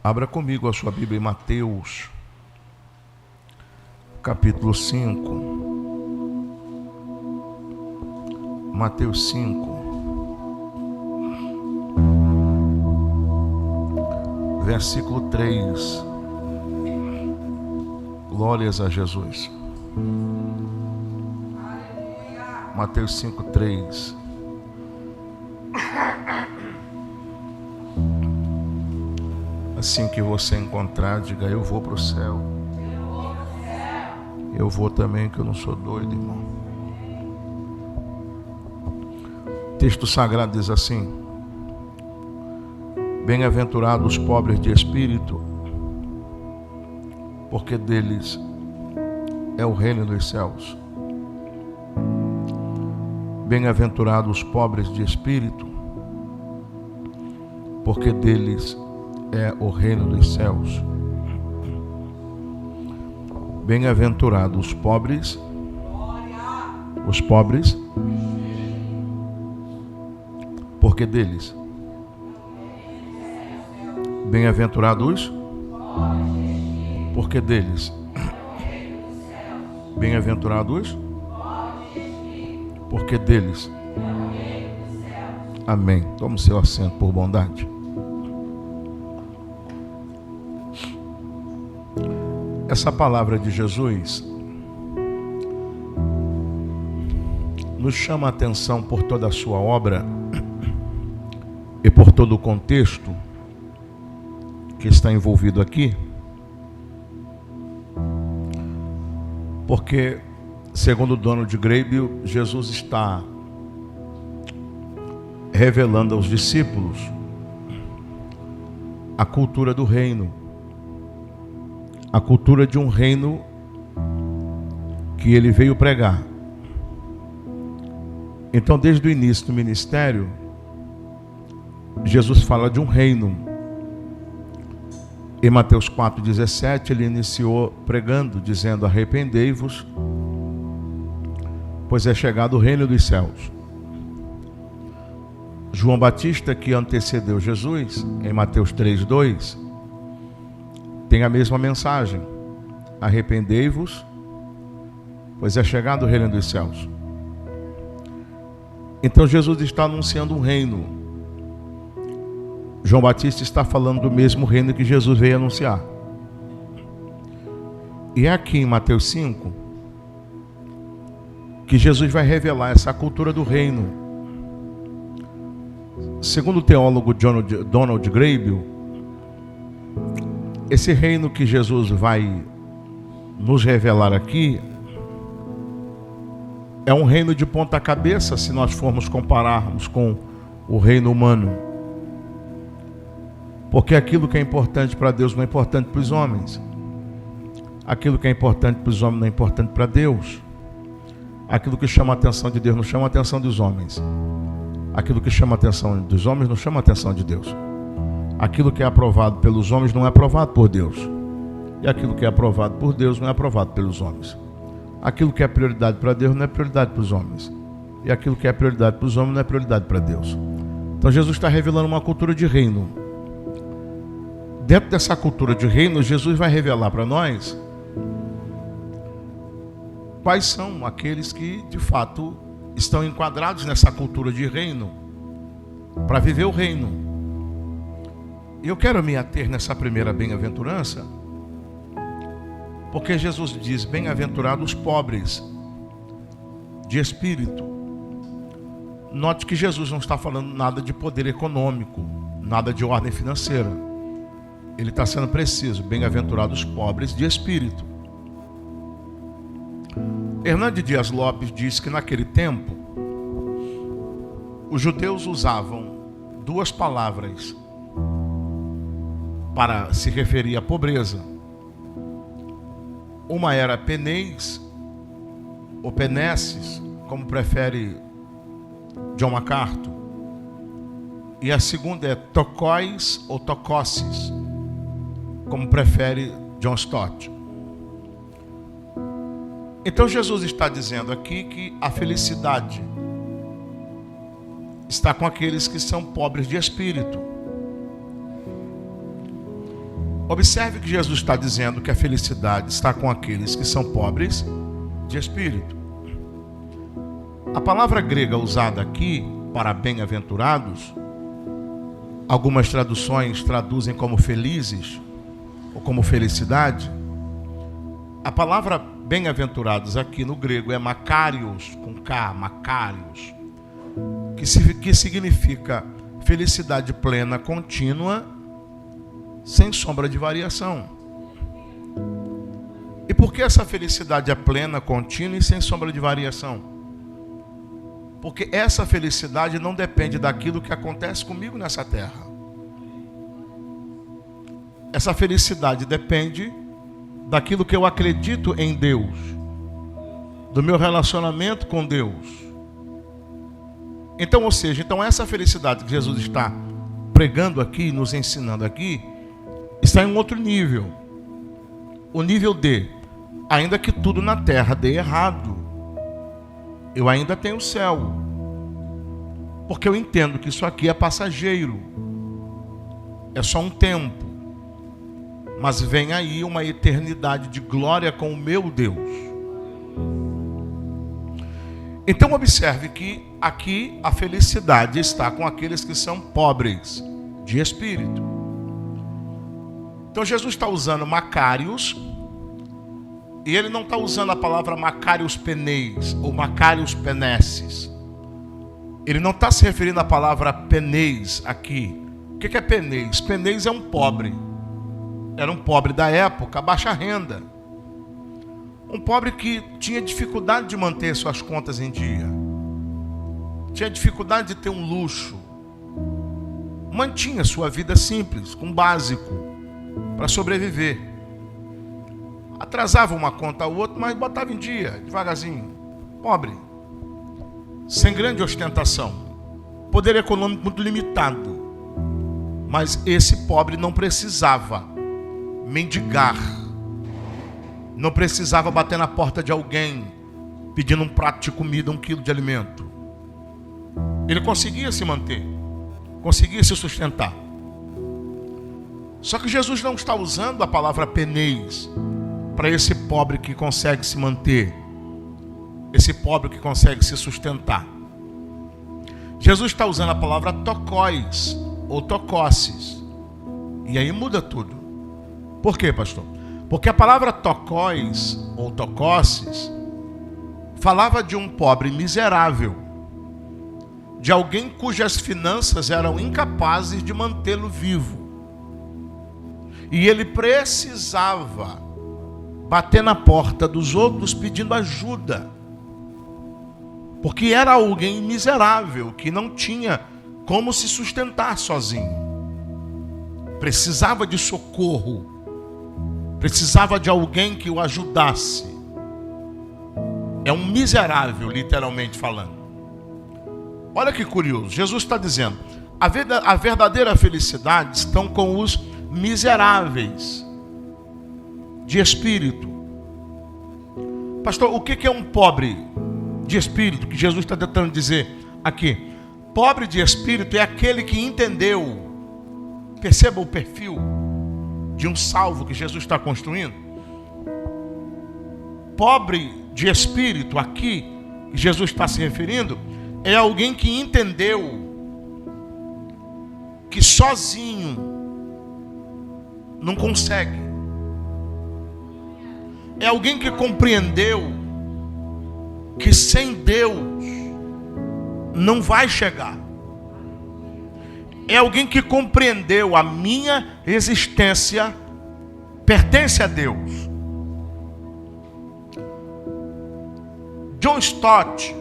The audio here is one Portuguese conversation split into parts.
Abra comigo a sua Bíblia em Mateus, capítulo 5. Mateus 5, versículo 3. Glórias a Jesus. Mateus 5, 3. Assim que você encontrar, diga: eu vou para o céu. Eu vou também, que eu não sou doido, irmão. O texto sagrado diz assim: bem-aventurados os pobres de espírito, porque deles é o reino dos céus. Bem-aventurados os pobres de espírito, porque deles é o reino dos céus. Bem-aventurados os pobres, porque deles. Bem-aventurados, porque deles. Bem-aventurados, porque deles. Amém. Tome seu assento por bondade. Essa palavra de Jesus nos chama a atenção por toda a sua obra e por todo o contexto que está envolvido aqui, porque, segundo Donald Grable, Jesus está revelando aos discípulos a cultura do reino, a cultura de um reino que ele veio pregar. Então, desde o início do ministério, Jesus fala de um reino. Em Mateus 4,17, ele iniciou pregando, dizendo: arrependei-vos, pois é chegado o reino dos céus. João Batista, que antecedeu Jesus, em Mateus 3,2, tem a mesma mensagem: arrependei-vos, pois é chegado o reino dos céus. Então Jesus está anunciando um reino. João Batista está falando do mesmo reino que Jesus veio anunciar. E é aqui em Mateus 5 que Jesus vai revelar essa cultura do reino. Segundo o teólogo Donald Grable, esse reino que Jesus vai nos revelar aqui é um reino de ponta cabeça, se nós formos compararmos com o reino humano. Porque aquilo que é importante para Deus não é importante para os homens. Aquilo que é importante para os homens não é importante para Deus. Aquilo que chama a atenção de Deus não chama a atenção dos homens. Aquilo que chama a atenção dos homens não chama a atenção de Deus. Aquilo que é aprovado pelos homens não é aprovado por Deus. E aquilo que é aprovado por Deus não é aprovado pelos homens. Aquilo que é prioridade para Deus não é prioridade para os homens. E aquilo que é prioridade para os homens não é prioridade para Deus. Então Jesus está revelando uma cultura de reino. Dentro dessa cultura de reino, Jesus vai revelar para nós quais são aqueles que, de fato, estão enquadrados nessa cultura de reino para viver o reino. E eu quero me ater nessa primeira bem-aventurança, porque Jesus diz: bem-aventurados os pobres de espírito. Note que Jesus não está falando nada de poder econômico, nada de ordem financeira. Ele está sendo preciso: bem-aventurados os pobres de espírito. Hernando Dias Lopes diz que naquele tempo os judeus usavam duas palavras para se referir à pobreza. Uma era peneis ou penesses, como prefere John MacArthur, e a segunda é tokóis ou tokosses, como prefere John Stott. Então Jesus está dizendo aqui que a felicidade está com aqueles que são pobres de espírito. Observe que Jesus está dizendo que a felicidade está com aqueles que são pobres de espírito. A palavra grega usada aqui para bem-aventurados, algumas traduções traduzem como felizes ou como felicidade. A palavra bem-aventurados aqui no grego é makarios, com K, makarios, que significa felicidade plena, contínua, sem sombra de variação. E por que essa felicidade é plena, contínua e sem sombra de variação? Porque essa felicidade não depende daquilo que acontece comigo nessa terra. Essa felicidade depende daquilo que eu acredito em Deus, do meu relacionamento com Deus. Então, ou seja, essa felicidade que Jesus está pregando aqui, nos ensinando aqui, está em um outro nível. O nível de, ainda que tudo na terra dê errado, eu ainda tenho o céu. Porque eu entendo que isso aqui é passageiro. É só um tempo. Mas vem aí uma eternidade de glória com o meu Deus. Então observe que aqui a felicidade está com aqueles que são pobres de espírito. Então Jesus está usando Macários, e ele não está usando a palavra Macários Peneis ou Macários Penesses. Ele não está se referindo à palavra Peneis aqui. O que é Peneis? Peneis é um pobre. Era um pobre da época, baixa renda. Um pobre que tinha dificuldade de manter suas contas em dia. Tinha dificuldade de ter um luxo. Mantinha sua vida simples, com básico, para sobreviver. Atrasava uma conta ou outra, mas botava em dia, devagarzinho. Pobre. Sem grande ostentação. Poder econômico muito limitado. Mas esse pobre não precisava mendigar. Não precisava bater na porta de alguém pedindo um prato de comida, 1 quilo de alimento. Ele conseguia se manter, conseguia se sustentar. Só que Jesus não está usando a palavra peneis para esse pobre que consegue se manter, esse pobre que consegue se sustentar. Jesus está usando a palavra tokóis ou tokóssis. E aí muda tudo. Por quê, pastor? Porque a palavra tokóis ou tokóssis falava de um pobre miserável, de alguém cujas finanças eram incapazes de mantê-lo vivo. E ele precisava bater na porta dos outros pedindo ajuda, porque era alguém miserável que não tinha como se sustentar sozinho. Precisava de socorro. Precisava de alguém que o ajudasse. É um miserável, literalmente falando. Olha que curioso. Jesus está dizendo, a verdadeira felicidade estão com os miseráveis de espírito. Pastor, o que é um pobre de espírito que Jesus está tentando dizer aqui? Pobre de espírito é aquele que entendeu, perceba o perfil de um salvo que Jesus está construindo. Pobre de espírito aqui, que Jesus está se referindo, é alguém que entendeu que sozinho não consegue. É alguém que compreendeu que sem Deus não vai chegar. É alguém que compreendeu a minha existência pertence a Deus. John Stott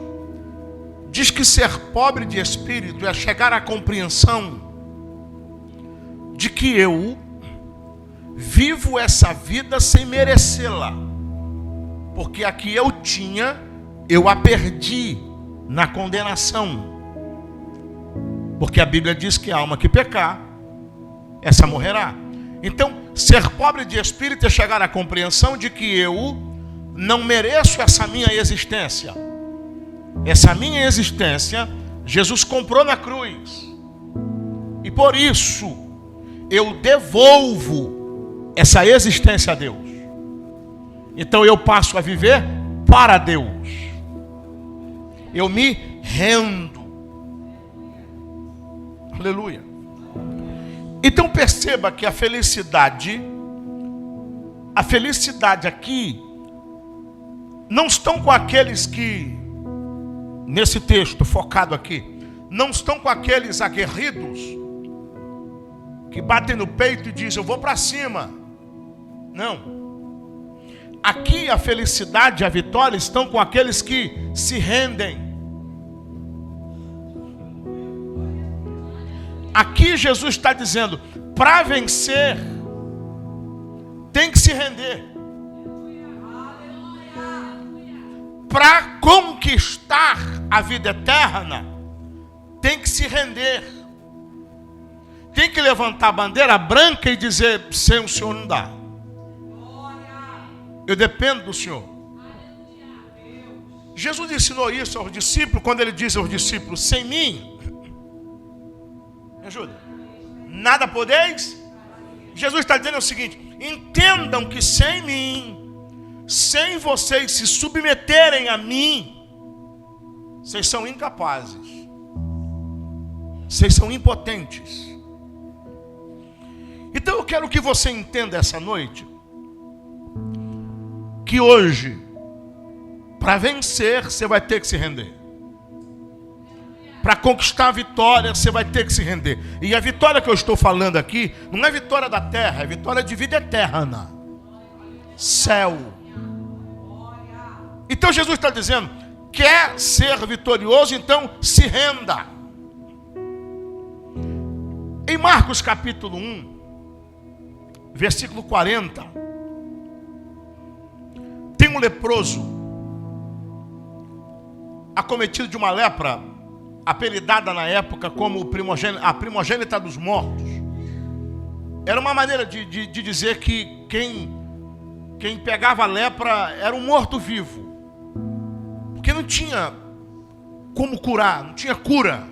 diz que ser pobre de espírito é chegar à compreensão de que eu vivo essa vida sem merecê-la, porque a que eu tinha, eu a perdi na condenação. Porque a Bíblia diz que a alma que pecar, essa morrerá. Então, ser pobre de espírito é chegar à compreensão de que eu não mereço essa minha existência. Essa minha existência, Jesus comprou na cruz. E por isso, eu devolvo essa existência a Deus. Então eu passo a viver para Deus. Eu me rendo. Aleluia. Então perceba que a felicidade aqui não estão com aqueles que, nesse texto focado aqui, não estão com aqueles aguerridos que batem no peito e dizem, eu vou para cima. Não. Aqui a felicidade e a vitória estão com aqueles que se rendem. Aqui Jesus está dizendo, para vencer, tem que se render. Para conquistar a vida eterna, tem que se render. Tem que levantar a bandeira branca e dizer, sem o Senhor não dá. Eu dependo do Senhor. Jesus ensinou isso aos discípulos, quando ele diz aos discípulos, sem mim, me ajuda, nada podeis. Jesus está dizendo o seguinte, entendam que sem mim, sem vocês se submeterem a mim, vocês são incapazes, vocês são impotentes. Então eu quero que você entenda essa noite, que hoje, para vencer, você vai ter que se render. Para conquistar a vitória, você vai ter que se render. E a vitória que eu estou falando aqui, não é vitória da terra, é vitória de vida eterna. Céu. Então Jesus está dizendo, quer ser vitorioso, então se renda. Em Marcos capítulo 1, versículo 40, tem um leproso, acometido de uma lepra, apelidada na época como a primogênita dos mortos. Era uma maneira de dizer que quem pegava a lepra era um morto-vivo. Porque não tinha como curar, não tinha cura.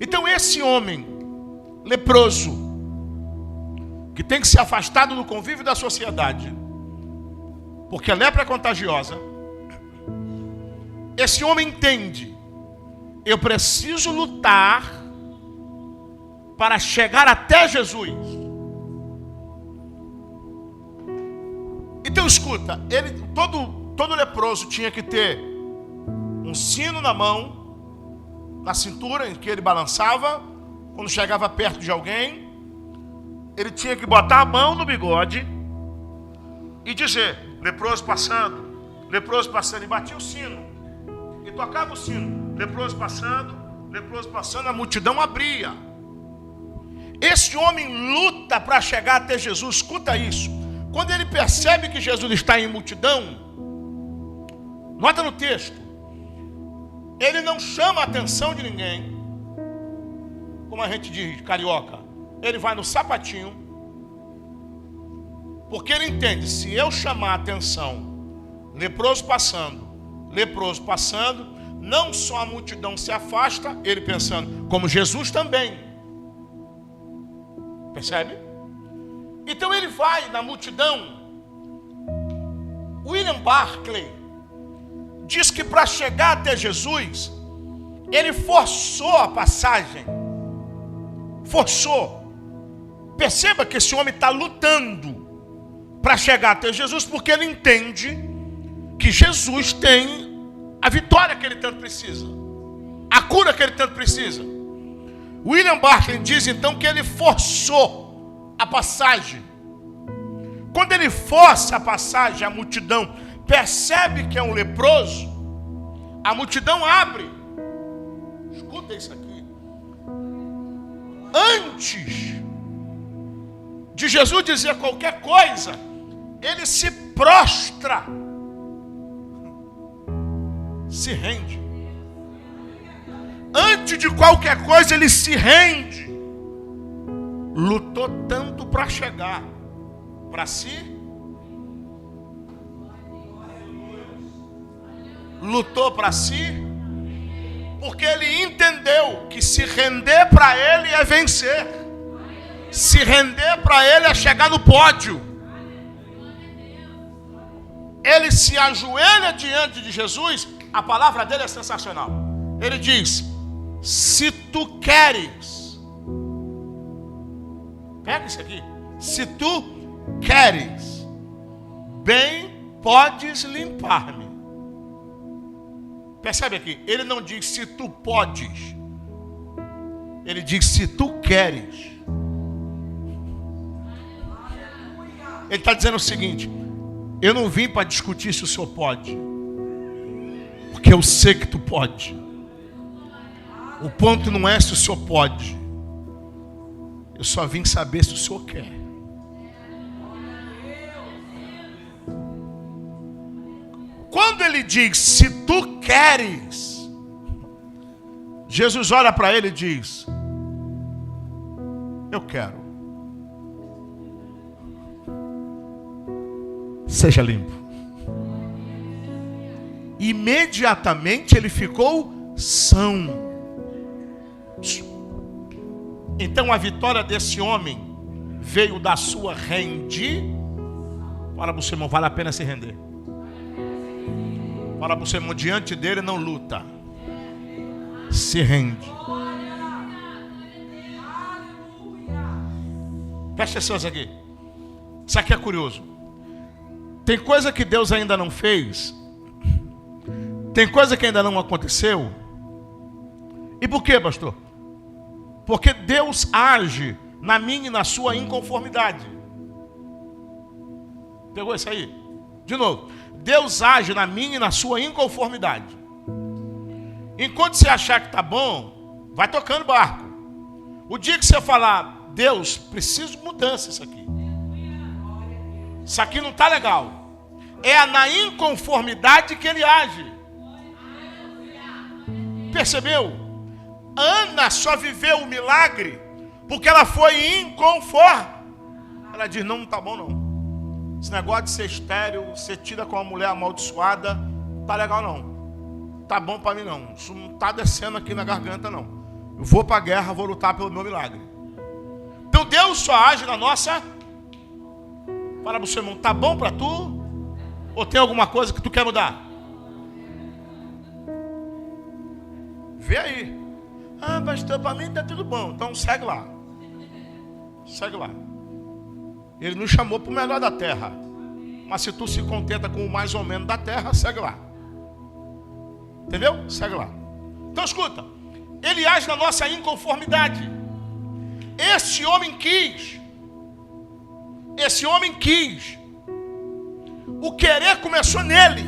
Então esse homem leproso, que tem que ser afastado do convívio da sociedade, porque a lepra é contagiosa, esse homem entende, eu preciso lutar para chegar até Jesus. Então escuta, todo leproso tinha que ter um sino na mão, na cintura, em que ele balançava, quando chegava perto de alguém, ele tinha que botar a mão no bigode e dizer, leproso passando, e batia o sino, e tocava o sino, leproso passando, a multidão abria. Esse homem luta para chegar até Jesus, escuta isso, quando ele percebe que Jesus está em multidão, nota no texto, ele não chama a atenção de ninguém, como a gente diz, carioca, ele vai no sapatinho, porque ele entende, se eu chamar a atenção, leproso passando, não só a multidão se afasta, ele pensando, como Jesus também. Percebe? Então ele vai na multidão. William Barclay diz que para chegar até Jesus, ele forçou a passagem. Forçou. Perceba que esse homem está lutando para chegar até Jesus, porque ele entende que Jesus tem a vitória que ele tanto precisa, a cura que ele tanto precisa. William Barclay diz então que ele forçou a passagem. Quando ele força a passagem, a multidão percebe que é um leproso, a multidão abre. Escuta isso aqui. Antes de Jesus dizer qualquer coisa, ele se prostra, se rende. Antes de qualquer coisa ele se rende. Lutou tanto para chegar para si, lutou para si, porque ele entendeu que se render para ele é vencer. Se render para ele é chegar no pódio. Ele se ajoelha diante de Jesus. A palavra dele é sensacional. Ele diz: se tu queres, pega isso aqui. Se tu queres, bem podes limpar-me. Percebe aqui? Ele não diz se tu podes. Ele diz se tu queres. Ele está dizendo o seguinte: eu não vim para discutir se o senhor pode, porque eu sei que tu pode. O ponto não é se o senhor pode. Eu só vim saber se o senhor quer. Quando ele diz se tu queres, Jesus olha para ele e diz: eu quero. Seja limpo. Imediatamente ele ficou são. Então a vitória desse homem veio da sua rendir. Fala para o seu irmão, vale a pena se render. Fala para o seu irmão, diante dele não luta, se rende. Presta atenção aqui. Isso aqui é curioso. Tem coisa que Deus ainda não fez. Tem coisa que ainda não aconteceu. E por quê, pastor? Porque Deus age na minha e na sua inconformidade. Pegou isso aí? De novo. Deus age na minha e na sua inconformidade. Enquanto você achar que está bom, vai tocando barco. O dia que você falar: Deus, preciso de mudança isso aqui. Isso aqui não está legal. É na inconformidade que ele age. Percebeu? Ana só viveu o milagre porque ela foi inconforme. Ela diz: não está bom não. Esse negócio de ser estéril, ser tida com uma mulher amaldiçoada, não tá legal não. Tá bom para mim não. Isso não está descendo aqui na garganta não. Eu vou para a guerra, vou lutar pelo meu milagre. Então Deus só age na nossa. Fala para o seu irmão, tá bom para tu? Ou tem alguma coisa que tu quer mudar? Vê aí. Ah, pastor, para mim está tudo bom. Então segue lá. Segue lá. Ele nos chamou para o melhor da terra. Mas se tu se contenta com o mais ou menos da terra, segue lá. Entendeu? Segue lá. Então escuta. Ele age na nossa inconformidade. Esse homem quis. O querer começou nele.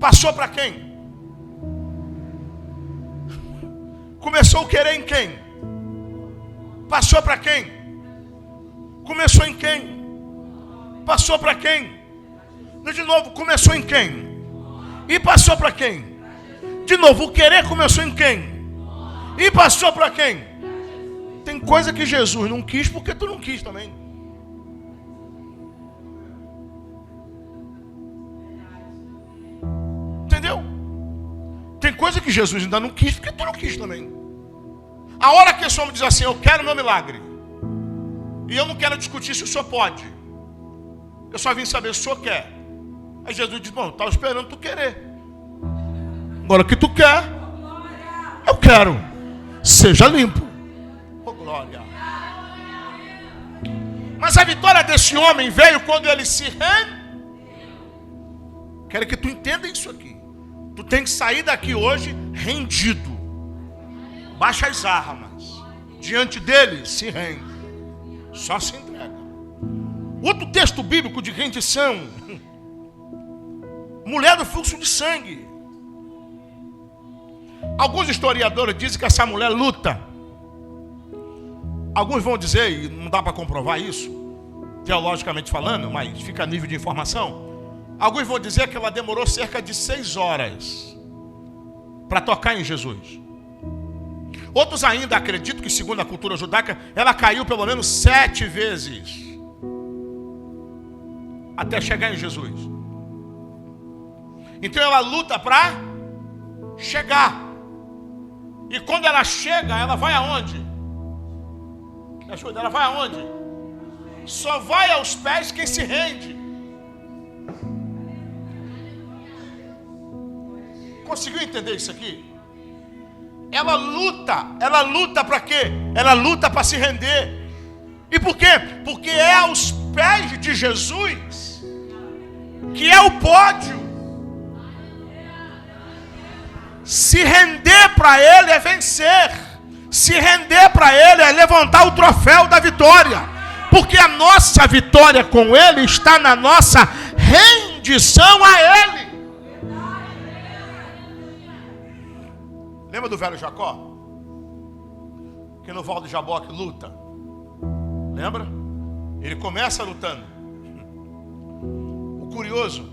Passou para quem? Começou o querer em quem? Passou para quem? Começou em quem? Passou para quem? De novo, começou em quem? E passou para quem? De novo, o querer começou em quem? E passou para quem? Tem coisa que Jesus não quis porque tu não quis também. Entendeu? Tem coisa que Jesus ainda não quis porque tu não quis também. A hora que esse homem diz assim: eu quero meu milagre, e eu não quero discutir se o senhor pode, eu só vim saber se o senhor quer. Aí Jesus diz: bom, eu estava esperando tu querer. Agora que tu quer, eu quero. Seja limpo. Oh, glória. Mas a vitória desse homem veio quando ele se rendeu. Quero que tu entenda isso aqui. Tu tem que sair daqui hoje rendido. Baixa as armas. Diante dele, se rende. Só se entrega. Outro texto bíblico de rendição. Mulher do fluxo de sangue. Alguns historiadores dizem que essa mulher luta. Alguns vão dizer, e não dá para comprovar isso, teologicamente falando, mas fica a nível de informação. Alguns vão dizer que ela demorou cerca de 6 horas para tocar em Jesus. Outros ainda acreditam que, segundo a cultura judaica, ela caiu pelo menos 7 vezes até chegar em Jesus. Então ela luta para chegar. E quando ela chega, ela vai aonde? Me ajuda, ela vai aonde? Só vai aos pés quem se rende. Conseguiu entender isso aqui? Ela luta para quê? Ela luta para se render. E por quê? Porque é aos pés de Jesus que é o pódio. Se render para Ele é vencer. Se render para Ele é levantar o troféu da vitória. Porque a nossa vitória com Ele está na nossa rendição a Ele. Lembra do velho Jacó? Que no Val de Jaboque luta. Lembra? Ele começa lutando. O curioso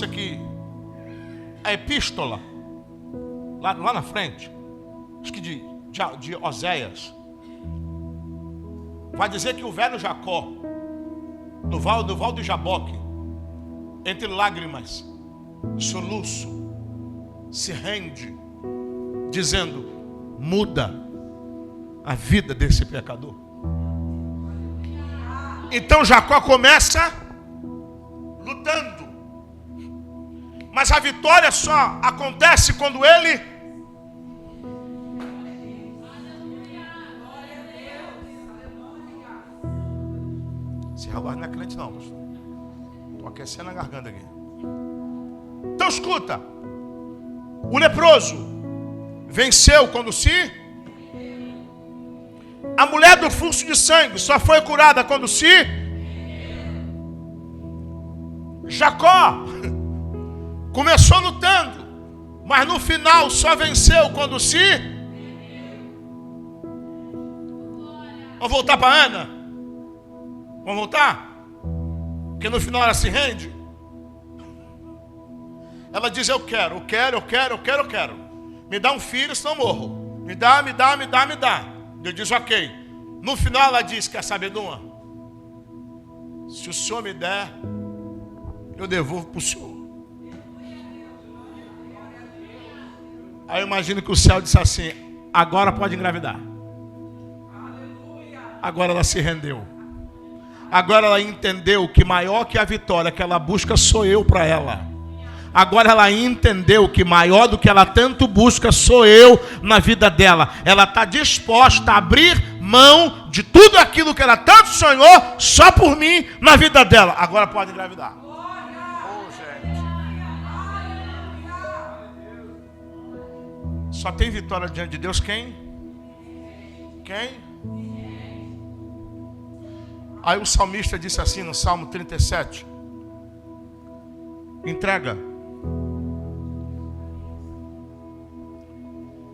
é que a epístola, lá na frente, acho que de Oséias, vai dizer que o velho Jacó, no Val de Jaboque, entre lágrimas, soluço, se rende, dizendo: muda a vida desse pecador. Então Jacó começa lutando, mas a vitória só acontece quando ele se relógio não é crente não, pastor. Estou aquecendo a garganta aqui. Então escuta, o leproso venceu quando se... A mulher do fluxo de sangue só foi curada quando se... Jacó começou lutando, mas no final só venceu quando se... Vamos voltar para Ana? Vamos voltar? Porque no final ela se rende. Ela diz: eu quero. Me dá um filho, senão eu morro. Me dá. Deus diz: ok. No final ela diz: quer saber de uma? Se o Senhor me der, eu devolvo para o Senhor. Aí eu imagino que o céu disse assim: agora pode engravidar. Agora ela se rendeu. Agora ela entendeu que maior que a vitória que ela busca sou eu para ela. Agora ela entendeu que maior do que ela tanto busca sou eu na vida dela. Ela está disposta a abrir mão de tudo aquilo que ela tanto sonhou só por mim na vida dela. Agora pode engravidar. Só tem vitória diante de Deus quem? Aí o salmista disse assim no Salmo 37: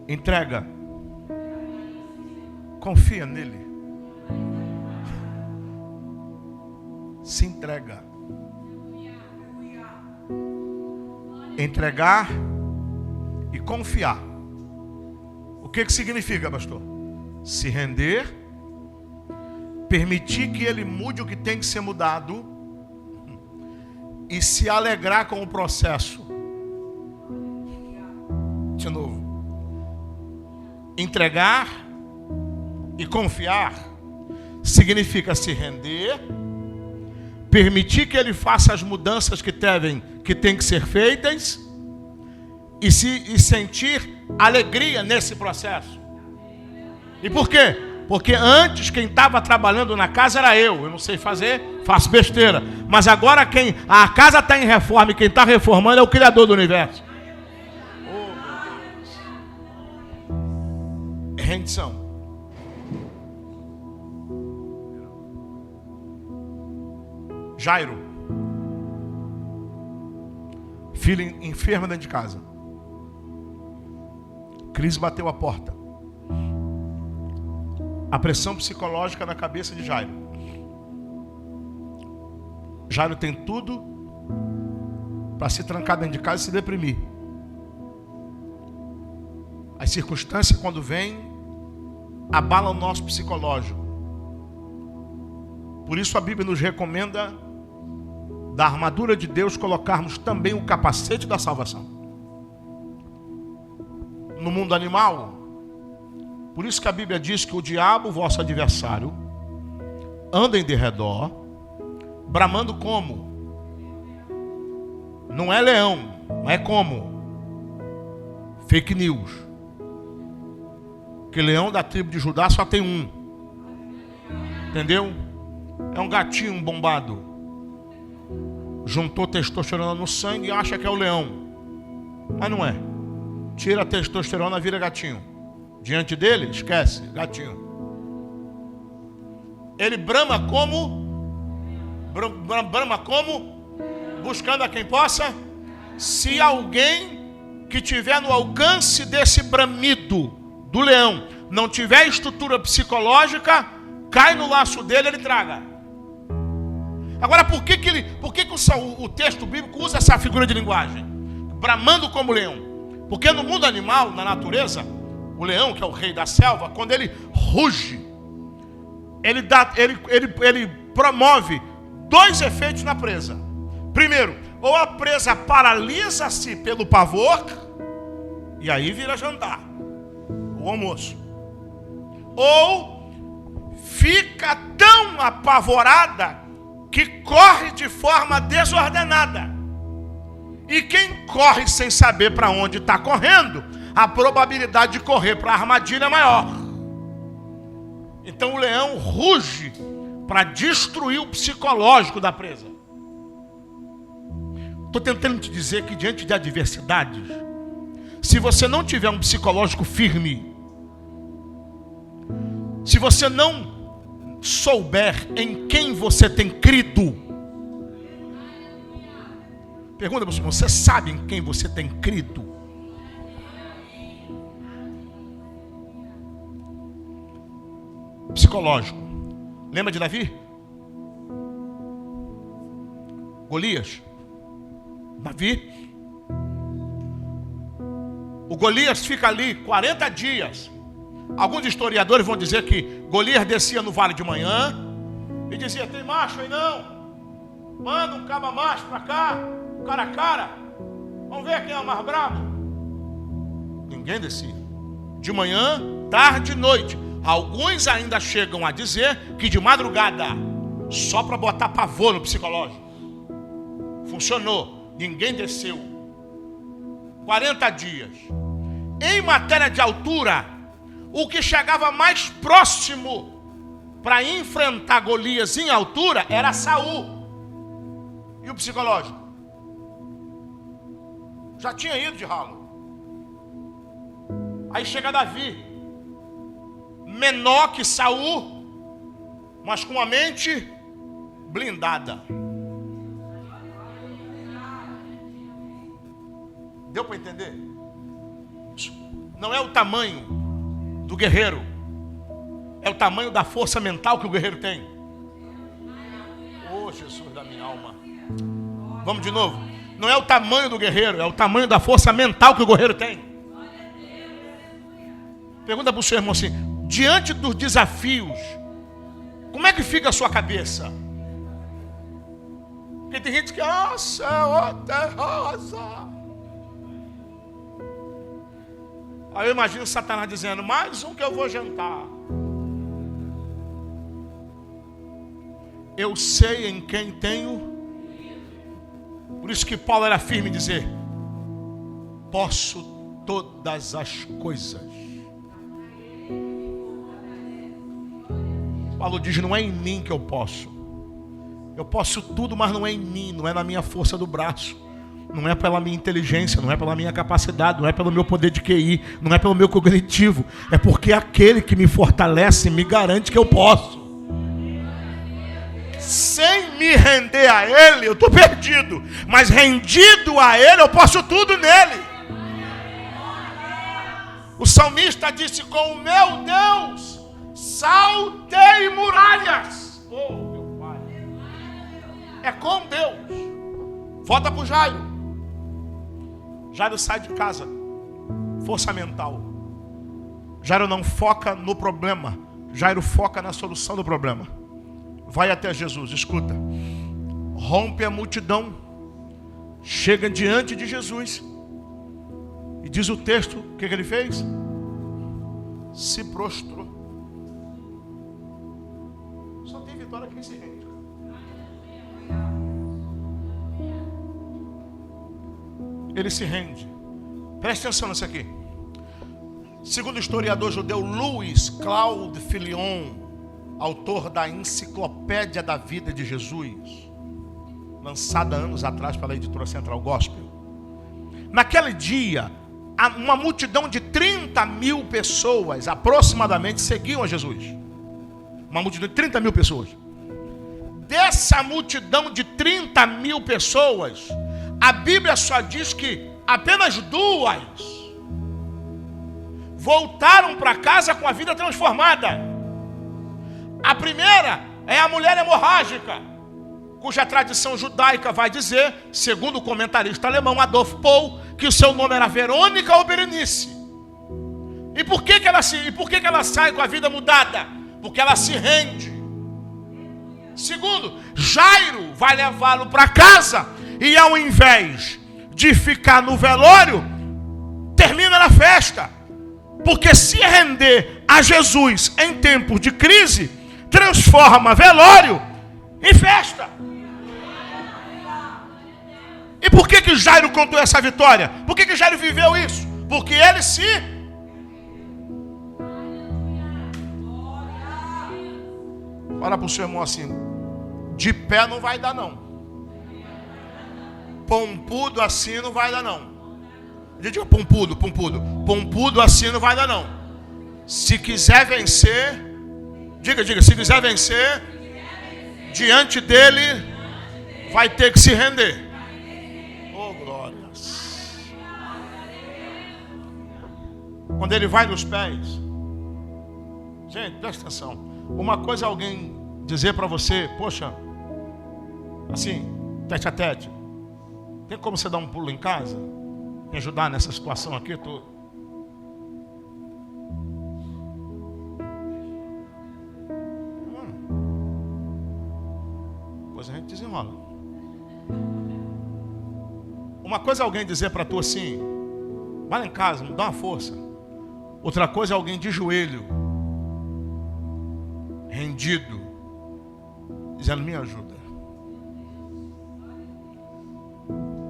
entrega, confia nele, se entrega. Entregar e confiar. O que significa, pastor? Se render, permitir que ele mude o que tem que ser mudado e se alegrar com o processo. De novo. Entregar e confiar significa se render, permitir que ele faça as mudanças que tem que ser feitas e sentir alegria nesse processo. E por quê? Porque antes quem estava trabalhando na casa era eu não sei fazer, faço besteira. Mas agora a casa está em reforma e quem está reformando é o Criador do universo. Oh, meu Deus. É rendição. Jairo, filho enfermo dentro de casa. Crise bateu a porta. A pressão psicológica na cabeça de Jairo. Jairo tem tudo para se trancar dentro de casa e se deprimir. As circunstâncias, quando vêm, abalam o nosso psicológico. Por isso a Bíblia nos recomenda, da armadura de Deus, colocarmos também o capacete da salvação. No mundo animal, Por isso que a Bíblia diz que o diabo, vosso adversário, anda em derredor, bramando como? Não é leão, não é como? Fake news. Que leão da tribo de Judá só tem um. Entendeu? É um gatinho bombado. Juntou testosterona no sangue e acha que é o leão. Mas não é. Tira a testosterona, vira gatinho. Diante dele, esquece, gatinho. Ele brama como? Brama como? Buscando a quem possa. Se alguém que tiver no alcance desse bramido do leão não tiver estrutura psicológica, cai no laço dele, ele traga. Agora, por que o texto bíblico usa essa figura de linguagem? Bramando como leão. Porque no mundo animal, na natureza, o leão, que é o rei da selva, quando ele ruge, ele promove dois efeitos na presa. Primeiro, ou a presa paralisa-se pelo pavor, e aí vira jantar, o almoço. Ou fica tão apavorada que corre de forma desordenada. E quem corre sem saber para onde está correndo, a probabilidade de correr para a armadilha é maior. Então o leão ruge para destruir o psicológico da presa. Estou tentando te dizer que diante de adversidades, se você não tiver um psicológico firme, se você não souber em quem você tem crido, pergunta para você sabe em quem você tem crido? Psicológico. Lembra de Davi? Golias. Davi. O Golias fica ali 40 dias. Alguns historiadores vão dizer que Golias descia no vale de manhã e dizia: tem macho aí não? Manda um caba macho pra cá, cara a cara. Vamos ver quem é o mais brabo. Ninguém descia. De manhã, tarde e noite. Alguns ainda chegam a dizer que de madrugada, só para botar pavor no psicológico. Funcionou. Ninguém desceu. 40 dias. Em matéria de altura, o que chegava mais próximo para enfrentar Golias em altura era Saul. E o psicológico? Já tinha ido de ralo. Aí chega Davi, menor que Saul, mas com a mente blindada. Deu para entender? Não é o tamanho do guerreiro, é o tamanho da força mental que o guerreiro tem. Oh, Jesus da minha alma. Vamos de novo. Não é o tamanho do guerreiro, é o tamanho da força mental que o guerreiro tem. Pergunta para o seu irmão assim: diante dos desafios, como é que fica a sua cabeça? Porque tem gente que, céu, terrosa. Aí eu imagino Satanás dizendo: mais um que eu vou jantar. Eu sei em quem tenho. Por isso que Paulo era firme em dizer: posso todas as coisas. Paulo diz: não é em mim que eu posso. Eu posso tudo, mas não é em mim, não é na minha força do braço, não é pela minha inteligência, não é pela minha capacidade, não é pelo meu poder de QI, não é pelo meu cognitivo, é porque aquele que me fortalece me garante que eu posso. Sem me render a Ele, eu estou perdido, mas rendido a Ele, eu posso tudo nele. O salmista disse: com o meu Deus saltei muralhas. Oh, meu Pai. É com Deus. Volta para o Jairo. Jairo sai de casa. Força mental. Jairo não foca no problema. Jairo foca na solução do problema. Vai até Jesus, escuta. Rompe a multidão. Chega diante de Jesus. E diz o texto, o que ele fez? se prostrou. Só tem vitória quem se rende. Ele se rende. Preste atenção nisso aqui. Segundo o historiador judeu Louis Claude Filion, autor da Enciclopédia da Vida de Jesus, lançada anos atrás pela editora Central Gospel, naquele dia, uma multidão de 30 mil pessoas aproximadamente seguiam a Jesus. Uma multidão de 30 mil pessoas. Dessa multidão de 30 mil pessoas, a Bíblia só diz que apenas 2 voltaram para casa com a vida transformada. A primeira é a mulher hemorrágica, cuja tradição judaica vai dizer, segundo o comentarista alemão Adolf Pohl, que o seu nome era Verônica ou Berenice. E por que ela sai com a vida mudada? Porque ela se rende. Segundo, Jairo vai levá-lo para casa e ao invés de ficar no velório, termina na festa. Porque se render a Jesus em tempos de crise, transforma velório em festa. E por que Jairo contou essa vitória? Por que Jairo viveu isso? Porque ele se... Fala para o seu irmão assim: de pé não vai dar não. Pompudo assim não vai dar não. Diga pompudo. Pompudo assim não vai dar não. Se quiser vencer, diga, se quiser vencer, diante dele, vai ter que se render. Oh, glórias. Quando ele vai nos pés, gente, presta atenção. Uma coisa é alguém dizer para você: poxa, assim, tete a tete, tem como você dar um pulo em casa? Me ajudar nessa situação aqui? Depois a gente desenrola. Uma coisa é alguém dizer para tu assim: vai lá em casa, me dá uma força. Outra coisa é alguém de joelho, rendido, dizendo: me ajuda.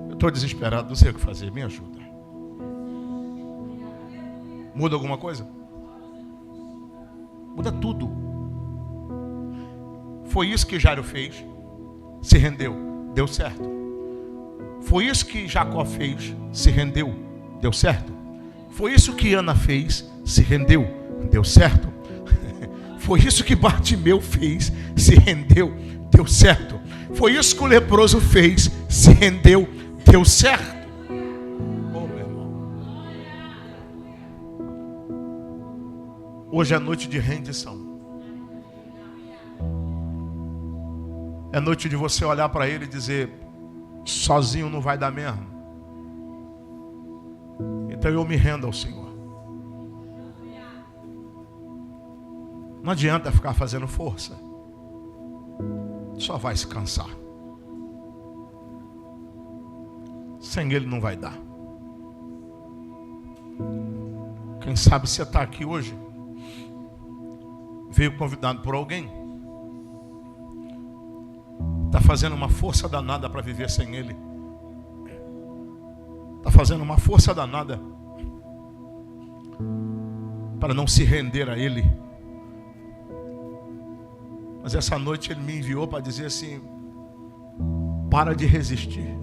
Eu estou desesperado, não sei o que fazer, me ajuda. Muda alguma coisa? Muda tudo. Foi isso que Jairo fez, se rendeu, deu certo. Foi isso que Jacó fez, se rendeu, deu certo. Foi isso que Ana fez, se rendeu, deu certo. Foi isso que Bartimeu fez, se rendeu, deu certo. Foi isso que o leproso fez, se rendeu, deu certo. Oh, meu irmão. Hoje é noite de rendição. É noite de você olhar para ele e dizer: sozinho não vai dar mesmo. Então eu me rendo ao Senhor. Não adianta ficar fazendo força. Só vai se cansar. Sem Ele não vai dar. Quem sabe você está aqui hoje, veio convidado por alguém, está fazendo uma força danada para viver sem Ele. Está fazendo uma força danada para não se render a Ele. Mas essa noite Ele me enviou para dizer assim: para de resistir.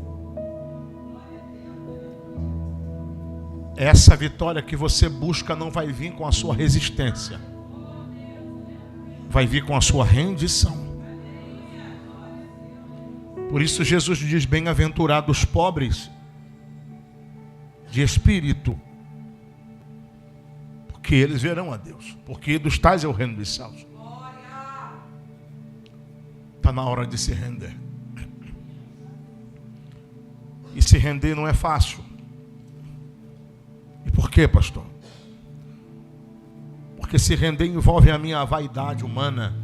Essa vitória que você busca não vai vir com a sua resistência, vai vir com a sua rendição. Por isso Jesus diz: bem-aventurados os pobres de espírito, porque eles verão a Deus, porque dos tais é o reino dos céus. Está na hora de se render. E se render não é fácil. E por quê, pastor? Porque se render envolve a minha vaidade humana.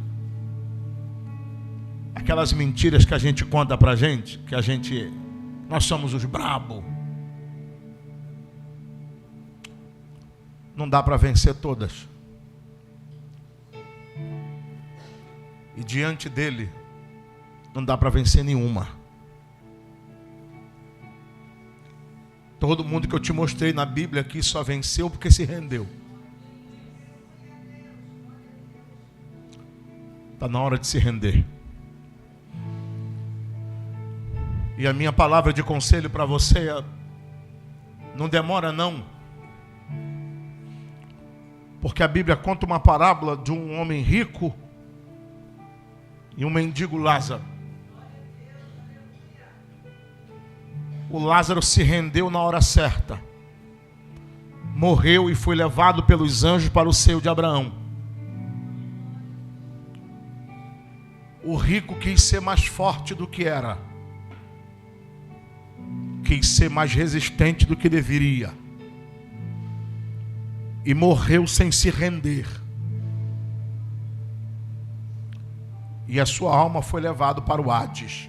Aquelas mentiras que a gente conta pra gente, nós somos os brabo. Não dá para vencer todas. E diante dele não dá para vencer nenhuma. Todo mundo que eu te mostrei na Bíblia aqui só venceu porque se rendeu. Está na hora de se render. E a minha palavra de conselho para você é: não demora não. Porque a Bíblia conta uma parábola de um homem rico e um mendigo Lázaro. O Lázaro se rendeu na hora certa. Morreu e foi levado pelos anjos para o seio de Abraão. O rico quis ser mais forte do que era. Quis ser mais resistente do que deveria. E morreu sem se render. E a sua alma foi levada para o Hades.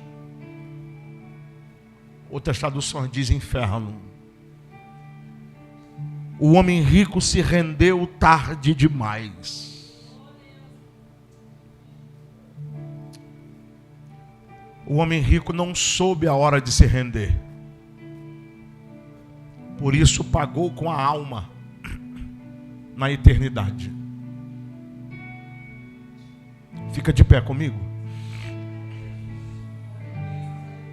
Outras traduções dizem inferno. O homem rico se rendeu tarde demais. O homem rico não soube a hora de se render. Por isso pagou com a alma na eternidade. Fica de pé comigo.